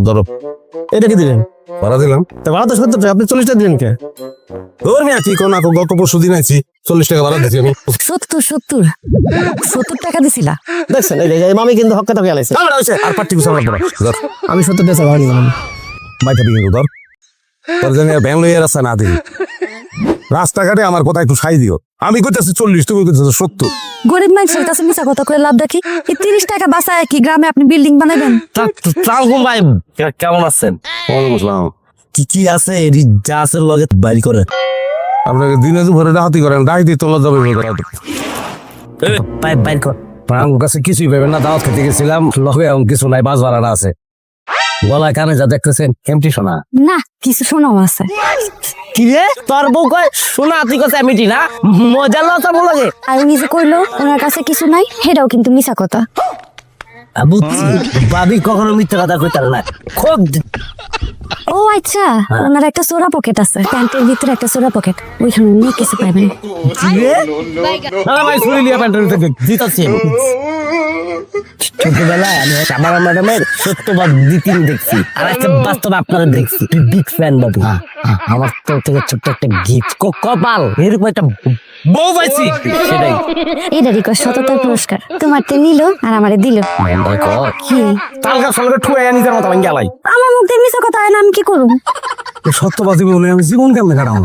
ধরো এটা কি দিলেন? ভাড়া দিলাম। তা ভাড়া তো 70 টাকা, আপনি 40 টাকা দিলেন কে? তোর মেয়ে কি কোন গত পরশু দিন আইছি 40 টাকা ভাড়া দিছি আমি। 70 টাকা দিছিলা? দেখছেন এই মামি কিন্তু হক্কা টাকা আলাইছে। আমার হইছে আর পার্টি গুছা লাগবে না। ধর আমি 70 টাকা ভাড়া নিলাম। মাইটা বিয়ে ধর। তোর জানি ভ্যান লইয়া রাস্তা না দিই। রাস্তাঘাটে আমার কথা একটু সাই দিও। আমি কইতাছি 40, তুমি কইতাছো 70। গরিব মানুষের কাছে মিছা কথা করে লাভ রাখি। এই 30 টাকা বাঁচায় কি গ্রামে আপনি বিল্ডিং বানাবেন? সালাম ভাই, কেমন আছেন? ওয়ালাইকুম আসসালাম। কি কি আছে এর যা আছে লগে বাইর করে। আপনাকে দিনে দুপুরে ডাহাতি করেন, ডাহাতি তোলা যাবে বাইর কর। আমার কাছে কিছুই পাবেন না, দাওয়াত খেতে গেছিলাম, লগে এখন কিছু নাই, বাস ভাড়াটা আছে। গলায় কানে যা দেখতেছেন এমটি শোনা। না, কিছু শোনাও আছে। কি রে তোর বউ কয় শোনা তুই কইছ এমিটি না মজা লতা বলে। আর উনি যে কইলো ওনার কাছে কিছু নাই, সেটাও কিন্তু মিছা কথা। বুঝছি ভাবি কখনো মিথ্যা কথা কইতার না। খুব ও আচ্ছা, ওনার একটা সোরা পকেট আছে, প্যান্টের ভিতরে একটা সোরা পকেট, ওইখানে উনি কিছু পাইবেন। না ভাই শুনি লিয়া প্যান্টের ভিতরে দিতাছি। ছোটবেলায় আমি আমার ম্যাডামের সত্যবাদ দ্বিতীয় দেখছি, আর একটা বাস্তব আপনারা দেখছি। বিগ ফ্যান বাবু। আমার তো থেকে ছোট্ট একটা গিফট কপাল এরকম একটা বউ পাইছি, সেটাই। এটা রিকোয়েস্ট সততার পুরস্কার, তোমারতে নিল আর আমারে দিল। কি তালকা সালকা ঠুয়ে নিজের মতো ভাঙ্গি আলাই। আমার মুখ দিয়ে মিছা কথা হয় না, আমি কি করুম? সত্যবাদী বলে আমি জীবন কেমনে কাটাবো?